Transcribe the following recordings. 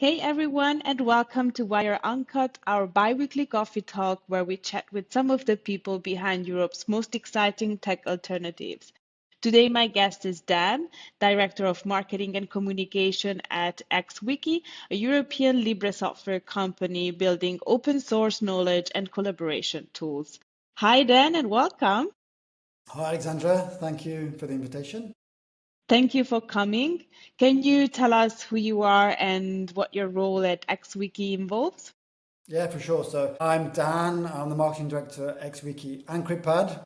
Hey everyone, and welcome to Wire Uncut, our bi-weekly coffee talk where we chat with some of the people behind Europe's most exciting tech alternatives. Today, my guest is Dan, Director of Marketing and Communication at XWiki, a European Libre Software company building open source knowledge and collaboration tools. Hi, Dan, and welcome. Hi, Alexandra. Thank you for the invitation. Thank you for coming. Can you tell us who you are and what your role at XWiki involves? Yeah, for sure. So I'm Dan. I'm the marketing director at XWiki and CryptPad.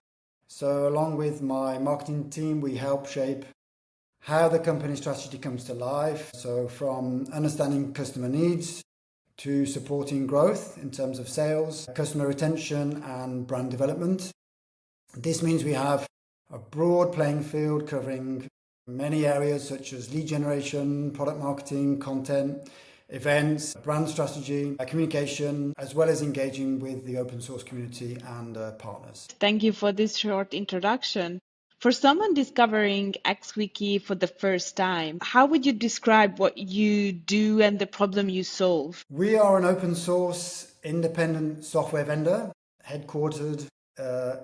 So along with my marketing team, we help shape how the company strategy comes to life. So from understanding customer needs to supporting growth in terms of sales, customer retention, and brand development. This means we have a broad playing field covering many areas such as lead generation, product marketing, content, events, brand strategy, communication, as well as engaging with the open source community and partners. Thank you for this short introduction. For someone discovering XWiki for the first time, how would you describe what you do and the problem you solve? We are an open source independent software vendor headquartered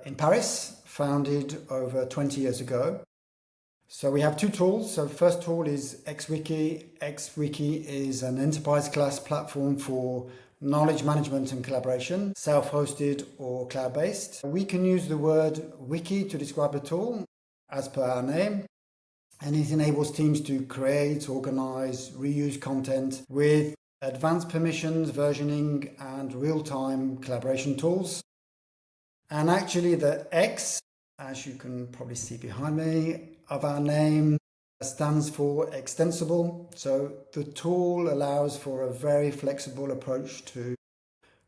in Paris, founded over 20 years ago. So we have two tools. So first tool is XWiki. XWiki is an enterprise class platform for knowledge management and collaboration, self-hosted or cloud-based. We can use the word wiki to describe the tool as per our name, and it enables teams to create, organize, reuse content with advanced permissions, versioning, and real-time collaboration tools. And actually the X, as you can probably see behind me, of our name stands for extensible. So the tool allows for a very flexible approach to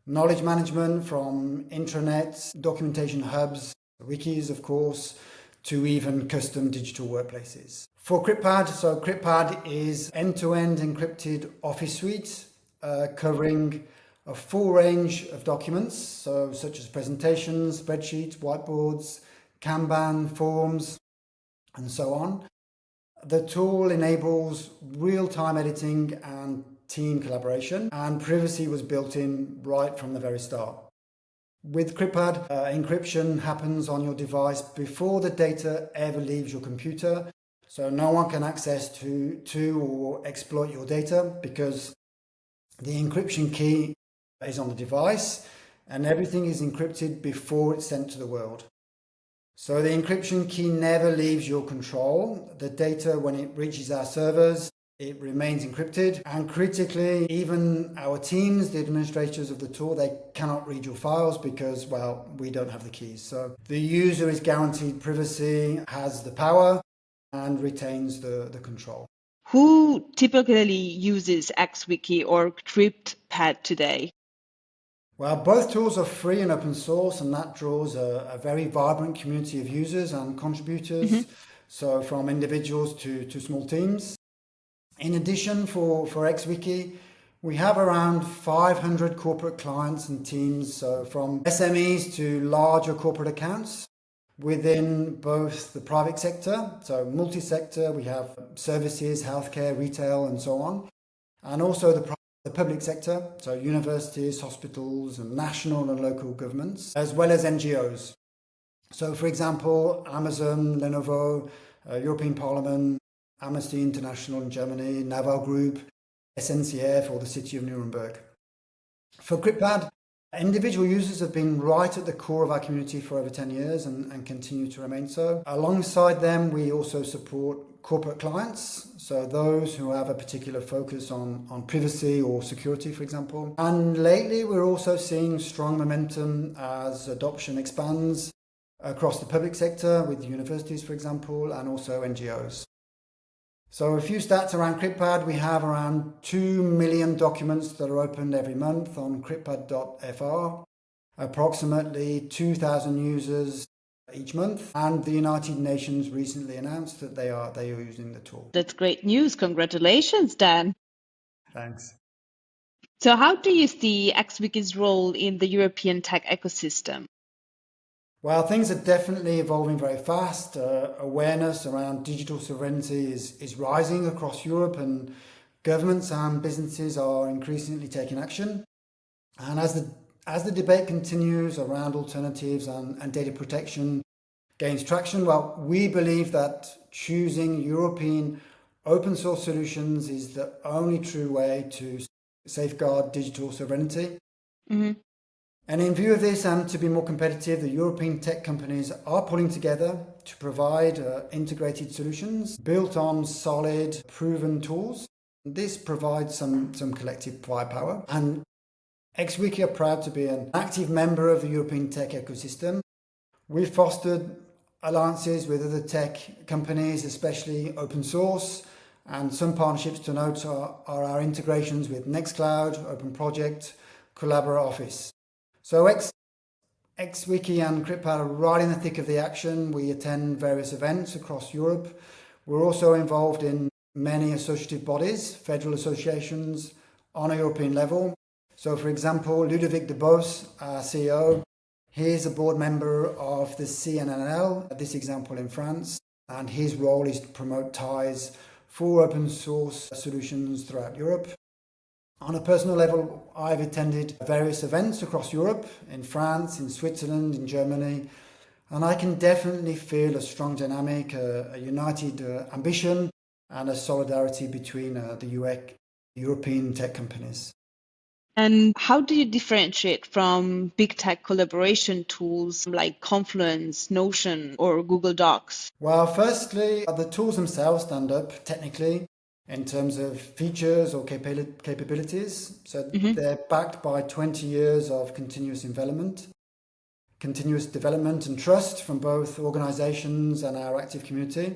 knowledge management, from intranets, documentation hubs, wikis of course, to even custom digital workplaces. For CryptPad, so CryptPad is end-to-end encrypted office suite covering a full range of documents, so such as presentations, spreadsheets, whiteboards, Kanban, forms, and so on. The tool enables real-time editing and team collaboration, and privacy was built in right from the very start. With CryptPad, encryption happens on your device before the data ever leaves your computer, so no one can access to or exploit your data because the encryption key is on the device and everything is encrypted before it's sent to the world. So the encryption key never leaves your control. The data, when it reaches our servers, it remains encrypted. And critically, even our teams, the administrators of the tool, they cannot read your files because, well, we don't have the keys. So the user is guaranteed privacy, has the power, and retains the control. Who typically uses XWiki or CryptPad today? Well, both tools are free and open source, and that draws a very vibrant community of users and contributors, so from individuals to small teams. In addition, for XWiki, we have around 500 corporate clients and teams, so from SMEs to larger corporate accounts within both the private sector, so multi-sector, we have services, healthcare, retail, and so on, and also the public sector, so universities, hospitals, and national and local governments, as well as NGOs. So, for example, Amazon, Lenovo, European Parliament, Amnesty International in Germany, Naval Group, SNCF, or the city of Nuremberg. For CryptPad, individual users have been right at the core of our community for over 10 years and continue to remain so. Alongside them, we also support corporate clients, so those who have a particular focus on privacy or security, for example. And lately, we're also seeing strong momentum as adoption expands across the public sector with universities, for example, and also NGOs. So a few stats around CryptPad. We have around 2 million documents that are opened every month on CryptPad.fr, approximately 2,000 users each month, and the United Nations recently announced that they are using the tool. That's great news. Congratulations, Dan. Thanks. So how do you see XWiki's role in the European tech ecosystem? Well, things are definitely evolving very fast. Awareness around digital sovereignty is rising across Europe, and Governments and businesses are increasingly taking action. And as the debate continues around alternatives and data protection gains traction, well, we believe that choosing European open source solutions is the only true way to safeguard digital sovereignty. Mm-hmm. And in view of this, and to be more competitive, the European tech companies are pulling together to provide integrated solutions built on solid, proven tools. This provides some collective firepower. And XWiki are proud to be an active member of the European tech ecosystem. We've fostered alliances with other tech companies, especially open source, and some partnerships to note are our integrations with Nextcloud, OpenProject, CollaborOffice. So XWiki and CryptPad are right in the thick of the action. We attend various events across Europe. We're also involved in many associative bodies, federal associations on a European level. So, for example, Ludovic de Bos, our CEO, he is a board member of the CNNL, this example in France, and his role is to promote ties for open source solutions throughout Europe. On a personal level, I've attended various events across Europe, in France, in Switzerland, in Germany, and I can definitely feel a strong dynamic, a united ambition, and a solidarity between the European tech companies. And how do you differentiate from big tech collaboration tools like Confluence, Notion, or Google Docs? Well, firstly, the tools themselves stand up technically in terms of features or capabilities. So they're backed by 20 years of continuous development and trust from both organizations and our active community,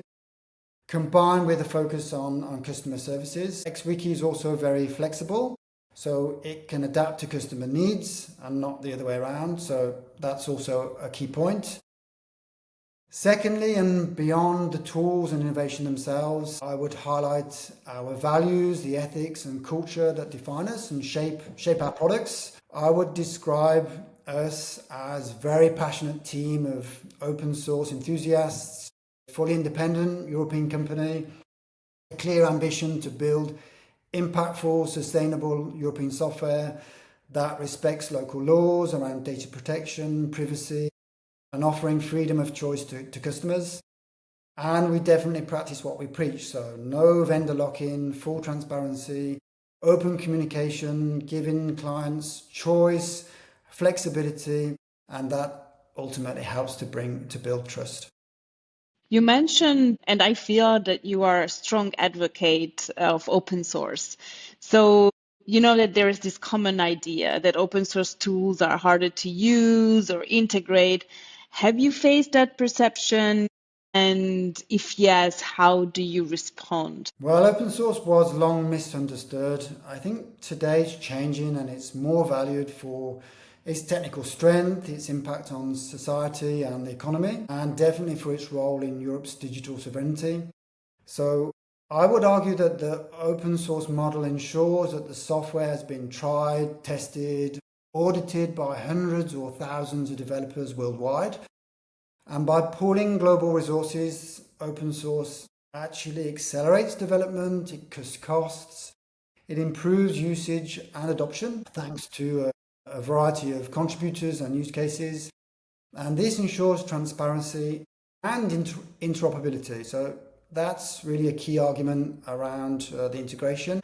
combined with a focus on customer services. XWiki is also very flexible, so it can adapt to customer needs and not the other way around. So that's also a key point. Secondly, and beyond the tools and innovation themselves, I would highlight our values, the ethics and culture that define us and shape our products. I would describe us as a very passionate team of open source enthusiasts, fully independent European company, a clear ambition to build impactful, sustainable European software that respects local laws around data protection, privacy, and offering freedom of choice to customers. And we definitely practice what we preach. So no vendor lock-in, full transparency, open communication, giving clients choice, flexibility, and that ultimately helps to build trust. You mentioned, and I feel that you are a strong advocate of open source. So, you know that there is this common idea that open source tools are harder to use or integrate. Have you faced that perception? And if yes, how do you respond? Well, open source was long misunderstood. I think today it's changing and it's more valued for its technical strength, its impact on society and the economy, and definitely for its role in Europe's digital sovereignty. So I would argue that the open source model ensures that the software has been tried, tested, audited by hundreds or thousands of developers worldwide. And by pooling global resources, open source actually accelerates development, it cuts costs, it improves usage and adoption thanks to a variety of contributors and use cases. And this ensures transparency and interoperability. So that's really a key argument around the integration.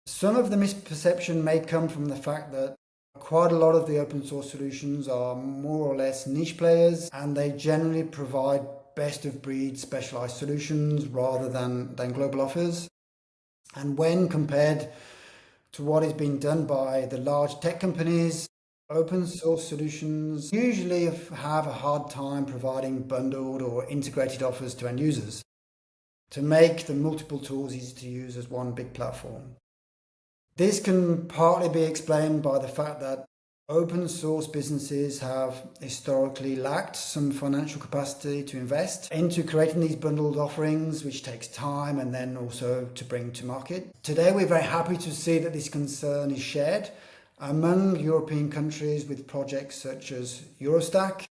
Some of the misperception may come from the fact that quite a lot of the open source solutions are more or less niche players and they generally provide best of breed specialized solutions rather than global offers. And when compared to what is being done by the large tech companies, open source solutions usually have a hard time providing bundled or integrated offers to end users to make the multiple tools easy to use as one big platform. This can partly be explained by the fact that open source businesses have historically lacked some financial capacity to invest into creating these bundled offerings, which takes time and then also to bring to market. Today, we're very happy to see that this concern is shared among European countries with projects such as Eurostack.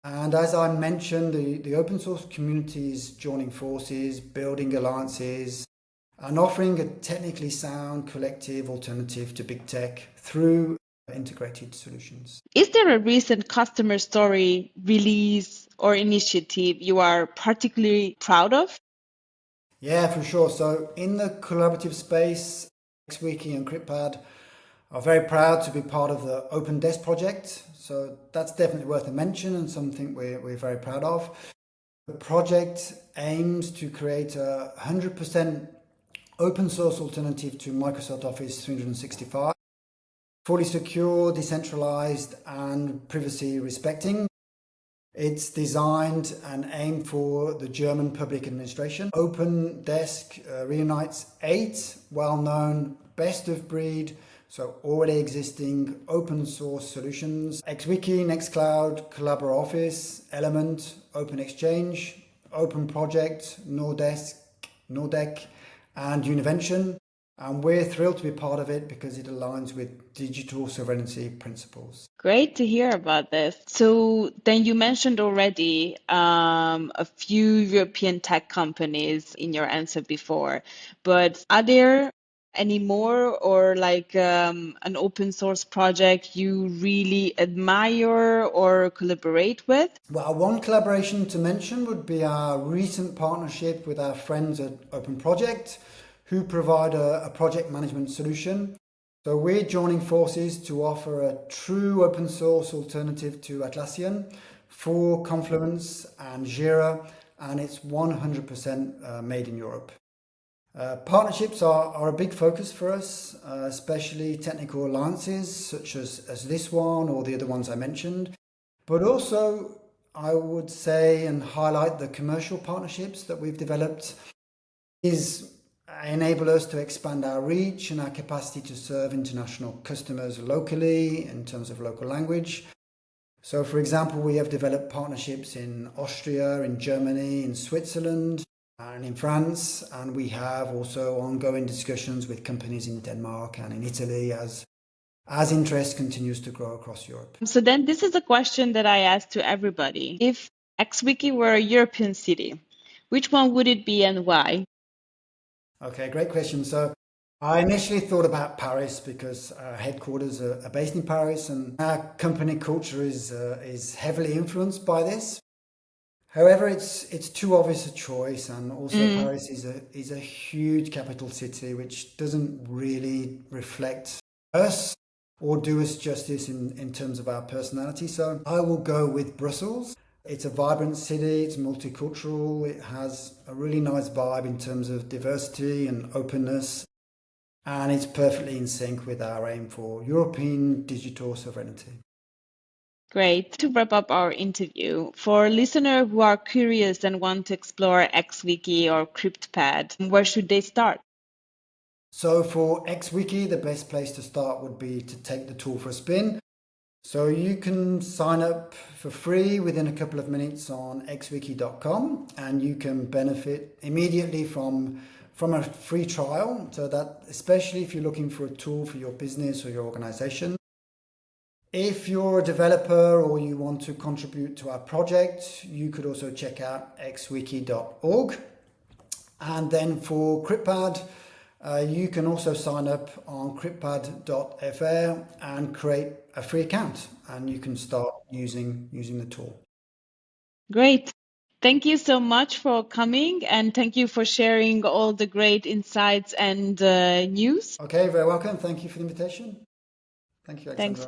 And as I mentioned, the open source community is joining forces, building alliances, and offering a technically sound collective alternative to big tech through integrated solutions. Is there a recent customer story, release, or initiative you are particularly proud of? Yeah, for sure. So in the collaborative space, XWiki and CryptPad are very proud to be part of the OpenDesk project. So that's definitely worth a mention and something we're very proud of. The project aims to create a 100% open source alternative to Microsoft Office 365, fully secure, decentralized, and privacy respecting. It's designed and aimed for the German public administration. OpenDesk reunites 8 well-known best-of-breed, so already existing open source solutions: XWiki, Nextcloud, CollaborOffice, Element, OpenExchange, OpenProject, Nordeck, and Univention. And we're thrilled to be part of it because it aligns with digital sovereignty principles. Great to hear about this. So then you mentioned already a few European tech companies in your answer before, but are there any more or like an open source project you really admire or collaborate with? Well, one collaboration to mention would be our recent partnership with our friends at OpenProject, who provide a project management solution. So we're joining forces to offer a true open source alternative to Atlassian for Confluence and Jira, and it's 100% made in Europe. Partnerships are a big focus for us, especially technical alliances such as this one or the other ones I mentioned. But also, I would say and highlight the commercial partnerships that we've developed is enable us to expand our reach and our capacity to serve international customers locally in terms of local language. So, for example, we have developed partnerships in Austria, in Germany, in Switzerland, and in France, and we have also ongoing discussions with companies in Denmark and in Italy as interest continues to grow across Europe. So then this is a question that I ask to everybody. If XWiki were a European city, which one would it be and why? Okay, great question. So I initially thought about Paris because our headquarters are based in Paris, and our company culture is heavily influenced by this. However, it's too obvious a choice, and also Paris is a huge capital city which doesn't really reflect us or do us justice in terms of our personality. So I will go with Brussels. It's a vibrant city, it's multicultural, it has a really nice vibe in terms of diversity and openness, and it's perfectly in sync with our aim for European digital sovereignty. Great. To wrap up our interview, for listeners who are curious and want to explore XWiki or CryptPad, where should they start? So for XWiki, the best place to start would be to take the tool for a spin. So you can sign up for free within a couple of minutes on xwiki.com, and you can benefit immediately from a free trial. So that, especially if you're looking for a tool for your business or your organization. If you're a developer or you want to contribute to our project, you could also check out xwiki.org. And then for CryptPad, you can also sign up on cryptpad.fr and create a free account, and you can start using the tool. Great. Thank you so much for coming, and thank you for sharing all the great insights and news. Okay, very welcome. Thank you for the invitation. Thank you, Thanks. Alexandra.